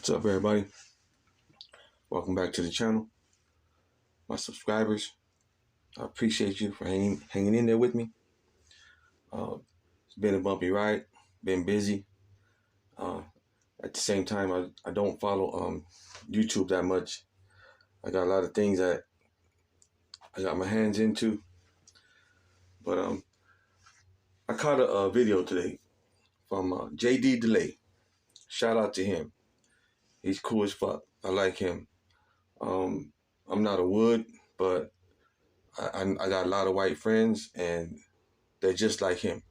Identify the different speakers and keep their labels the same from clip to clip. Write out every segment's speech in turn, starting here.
Speaker 1: What's up, everybody? Welcome back to the channel. My subscribers, I appreciate you for hanging in there with me. It's been a bumpy ride, been busy. Uh, at the same time, I don't follow YouTube that much. I got a lot of things that I got my hands into. But I caught a video today from JD Delay. Shout out to him. He's cool as fuck. I like him. I'm not a wood, but I got a lot of white friends, and they're just like him.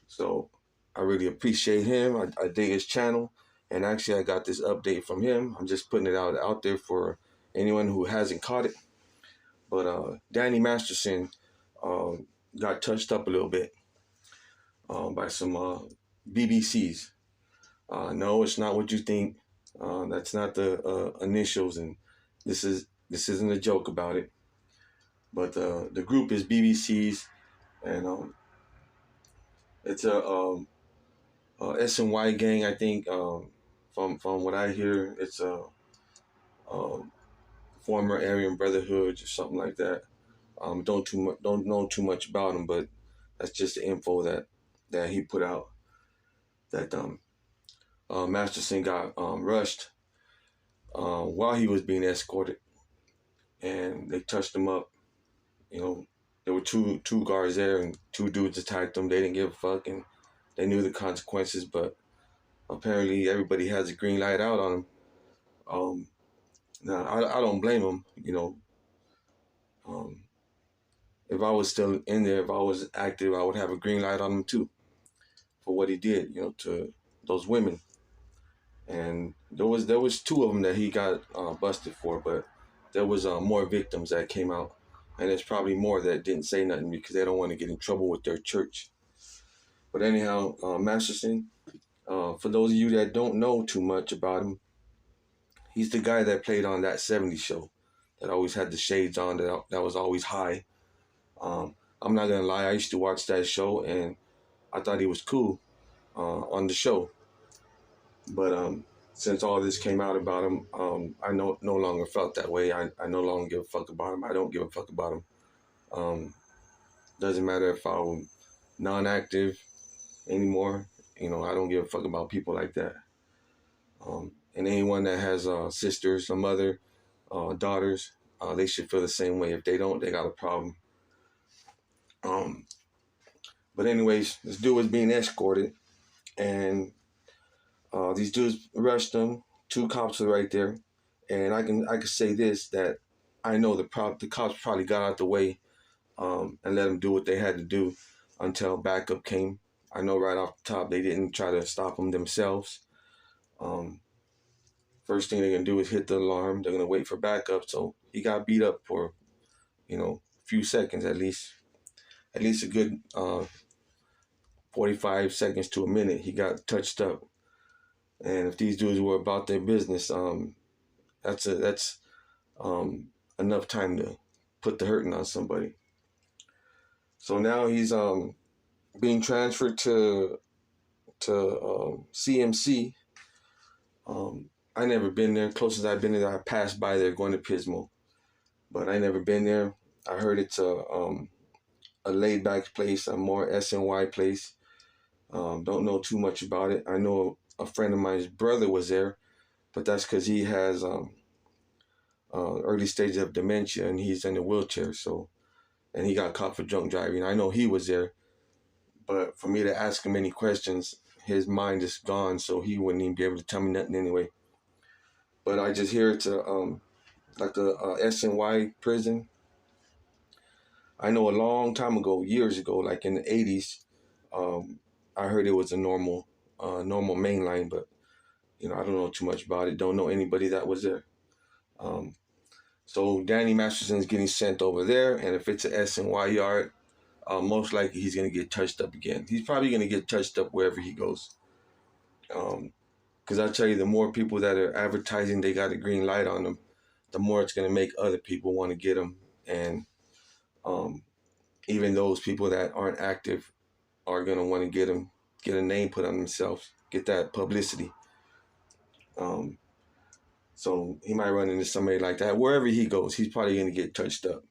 Speaker 1: So I really appreciate him. I dig his channel. And actually, I got this update from him. I'm just putting it out there for anyone who hasn't caught it. But Danny Masterson got touched up a little bit by some BBCs. No, it's not what you think. That's not the initials, and this isn't a joke about it. But the group is BBCs, and it's a S&Y gang, I think. From what I hear, it's a former Aryan Brotherhood or something like that. Don't know too much about them, but that's just the info that he put out. That Masterson got rushed while he was being escorted, and they touched him up. You know, there were two guards there, and two dudes attacked him. They didn't give a fuck, and they knew the consequences, but apparently everybody has a green light out on him. Now, I don't blame him. If I was still in there, if I was active, I would have a green light on him too for what he did, to those women. And there was two of them that he got busted for, but there was more victims that came out, and there's probably more that didn't say nothing because they don't want to get in trouble with their church. But anyhow, Masterson, for those of you that don't know too much about him, he's the guy that played on That 70s Show, that always had the shades on, that was always high. I'm not gonna lie, I used to watch that show, and I thought he was cool on the show. But since all this came out about him, I no longer felt that way. I no longer give a fuck about him. I don't give a fuck about him. Doesn't matter if I'm non-active anymore. I don't give a fuck about people like that. And anyone that has sisters, a mother, daughters, they should feel the same way. If they don't, they got a problem. But anyways, this dude was being escorted, and these dudes rushed him. Two cops were right there, and I can say this, that I know the cops probably got out the way and let them do what they had to do until backup came. I know right off the top they didn't try to stop him themselves. First thing they're gonna do is hit the alarm. They're gonna wait for backup. So he got beat up for a few seconds, at least a good 45 seconds to a minute. He got touched up. And if these dudes were about their business, that's enough time to put the hurting on somebody. So now he's being transferred to CMC. I never been there. Closest I've been there, I passed by there going to Pismo, but I never been there. I heard it's a laid back place, a more S&Y place. Don't know too much about it. I know a friend of mine's brother was there, but that's because he has early stages of dementia, and he's in a wheelchair. And he got caught for drunk driving. I know he was there, but for me to ask him any questions, his mind is gone, so he wouldn't even be able to tell me nothing anyway. But I just hear it's like a S&Y prison. I know a long time ago, years ago, like in the 80s, I heard it was a normal mainline, but I don't know too much about it. Don't know anybody that was there. So Danny Masterson is getting sent over there, and if it's an S&Y yard, most likely he's going to get touched up again. He's probably going to get touched up wherever he goes. Because I tell you, the more people that are advertising they got a green light on them, the more it's going to make other people want to get them. And even those people that aren't active are going to want to get a name put on themselves, get that publicity. So he might run into somebody like that. Wherever he goes, he's probably going to get touched up.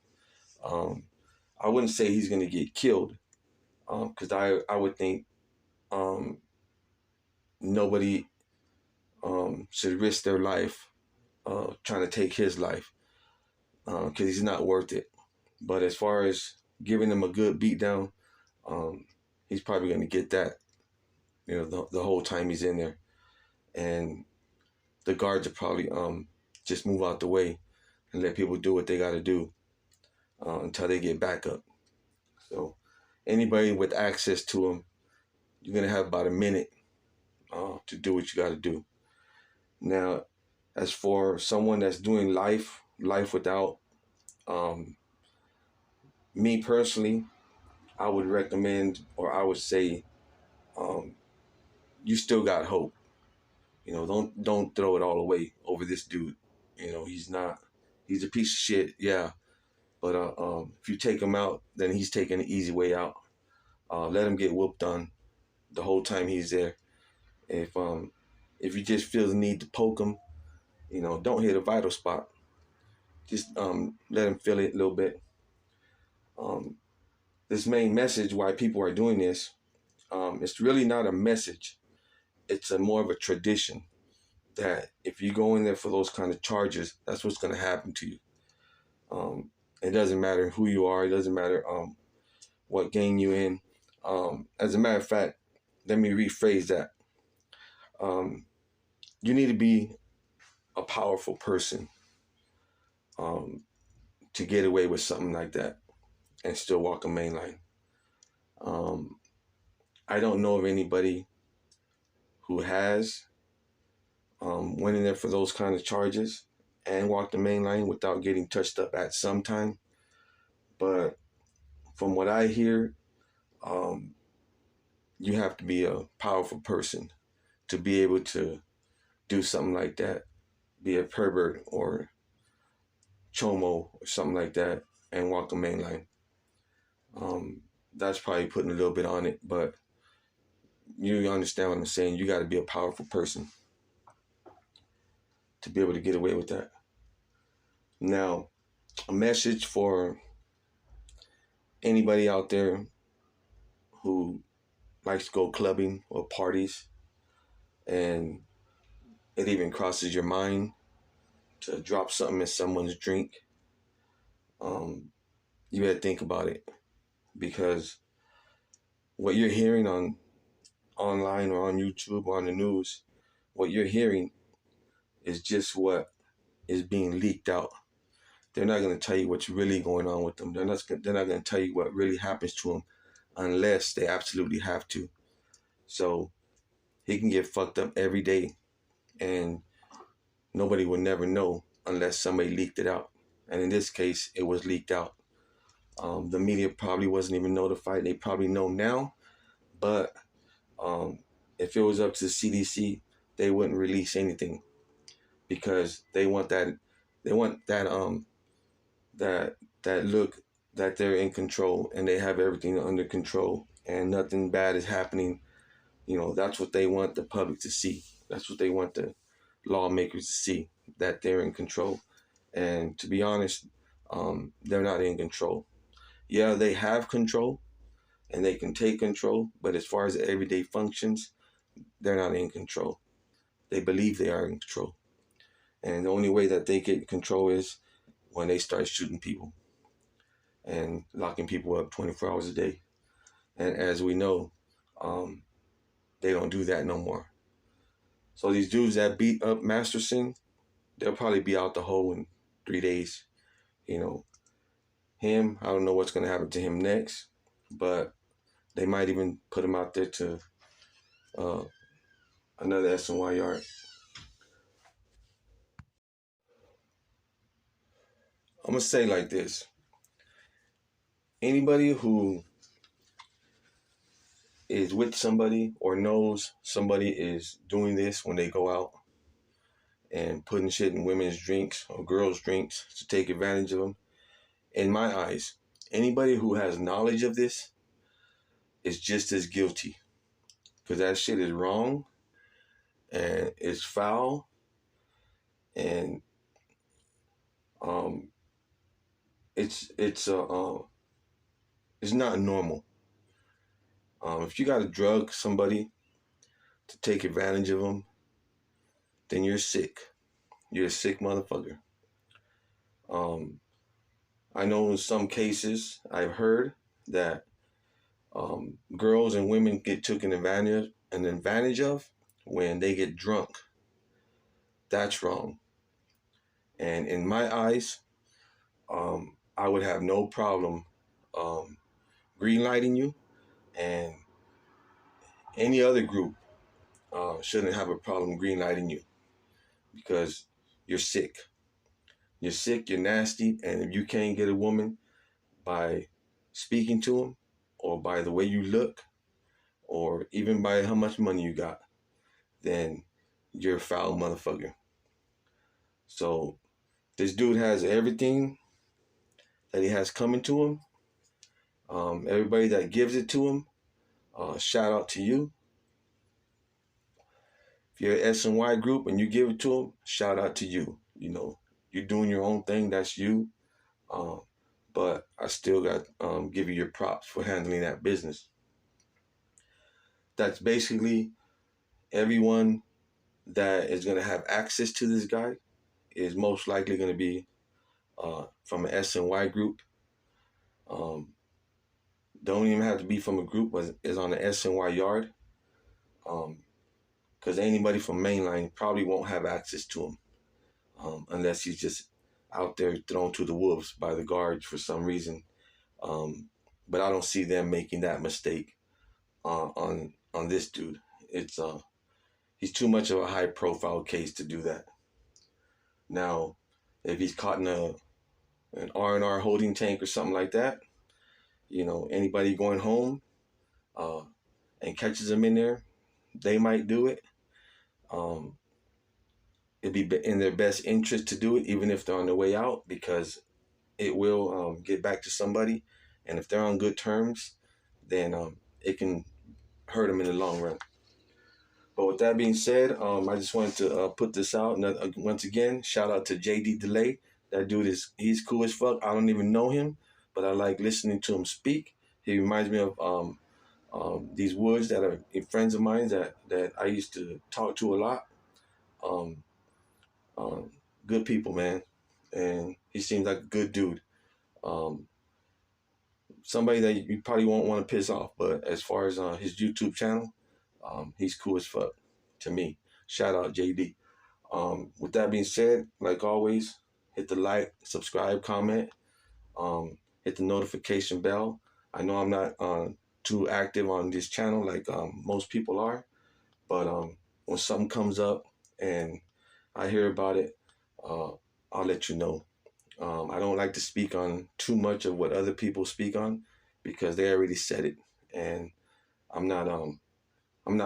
Speaker 1: I wouldn't say he's going to get killed, because I would think nobody should risk their life trying to take his life, because he's not worth it. But as far as giving him a good beatdown, he's probably going to get that, the whole time he's in there. And the guards will probably just move out the way and let people do what they got to do until they get back up. So anybody with access to him, you're going to have about a minute to do what you got to do. Now, as for someone that's doing life without, me personally, I would recommend, or I would say, you still got hope. Don't throw it all away over this dude. He's a piece of shit, yeah. But if you take him out, then he's taking the easy way out. Let him get whooped on the whole time he's there. If you just feel the need to poke him, don't hit a vital spot. Just let him feel it a little bit. This main message, why people are doing this, it's really not a message. It's more of a tradition that if you go in there for those kind of charges, that's what's going to happen to you. It doesn't matter who you are. It doesn't matter what gang you in. As a matter of fact, let me rephrase that. You need to be a powerful person to get away with something like that and still walk a main line. I don't know of anybody who has went in there for those kind of charges and walked the main line without getting touched up at some time. But from what I hear, you have to be a powerful person to be able to do something like that, be a pervert or chomo or something like that, and walk the main line. That's probably putting a little bit on it, but you understand what I'm saying. You got to be a powerful person to be able to get away with that. Now, a message for anybody out there who likes to go clubbing or parties, and it even crosses your mind to drop something in someone's drink. You better think about it, because what you're hearing online or on YouTube or on the news, what you're hearing is just what is being leaked out. They're not going to tell you what's really going on with them. They're not going to tell you what really happens to them unless they absolutely have to. So he can get fucked up every day, and nobody will never know unless somebody leaked it out. And in this case, it was leaked out. The media probably wasn't even notified. They probably know now, but if it was up to the CDC, they wouldn't release anything, because they want that look that they're in control and they have everything under control and nothing bad is happening. That's what they want the public to see. That's what they want the lawmakers to see, that they're in control. And to be honest, they're not in control. Yeah, they have control and they can take control, but as far as the everyday functions, they're not in control. They believe they are in control. And the only way that they get control is when they start shooting people and locking people up 24 hours a day. And as we know, they don't do that no more. So these dudes that beat up Masterson, they'll probably be out the hole in 3 days. Him, I don't know what's going to happen to him next, but they might even put him out there to another SNY yard. I'm going to say like this. Anybody who is with somebody or knows somebody is doing this when they go out and putting shit in women's drinks or girls' drinks to take advantage of them, in my eyes, anybody who has knowledge of this is just as guilty, because that shit is wrong and it's foul and um, it's not normal. If you got to drug somebody to take advantage of them, then you're sick. You're a sick motherfucker. Um, I know in some cases I've heard that girls and women get taken advantage of when they get drunk. That's wrong. And in my eyes, I would have no problem um, green lighting you, and any other group shouldn't have a problem green lighting you because you're sick. You're sick, you're nasty, and if you can't get a woman by speaking to them or by the way you look or even by how much money you got, then you're a foul motherfucker. So this dude has everything that he has coming to him. Everybody that gives it to him, shout out to you. If you're an S and Y group and you give it to him, shout out to you. You know, you're doing your own thing. That's you. Um, but I still got give you your props for handling that business. That's basically everyone that is going to have access to this guy is most likely going to be from an S and Y group. Um, don't even have to be from a group, but is on the S and Y yard. Because anybody from mainline probably won't have access to him unless he's just out there thrown to the wolves by the guards for some reason. But I don't see them making that mistake on this dude. It's he's too much of a high profile case to do that. Now, if he's caught in an R&R holding tank or something like that, you know, anybody going home and catches him in there, they might do it. It'd be in their best interest to do it, even if they're on their way out, because it will get back to somebody. And if they're on good terms, then it can hurt them in the long run. But with that being said, I just wanted to put this out. Once again, shout out to JD Delay. That dude he's cool as fuck. I don't even know him, but I like listening to him speak. He reminds me of these woods that are friends of mine that I used to talk to a lot. Um, Good people, man, and he seems like a good dude. Um, Somebody that you probably won't want to piss off, but as far as his YouTube channel, he's cool as fuck to me. Shout out JD. With that being said, like always, hit the like, subscribe, comment, hit the notification bell. I know I'm not too active on this channel like most people are, but when something comes up and I hear about it, I'll let you know. I don't like to speak on too much of what other people speak on because they already said it, and I'm not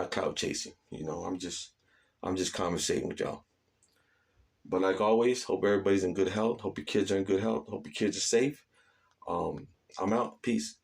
Speaker 1: clout chasing. You know, I'm just conversating with y'all. But like always, hope everybody's in good health. Hope your kids are in good health. Hope your kids are safe. I'm out. Peace.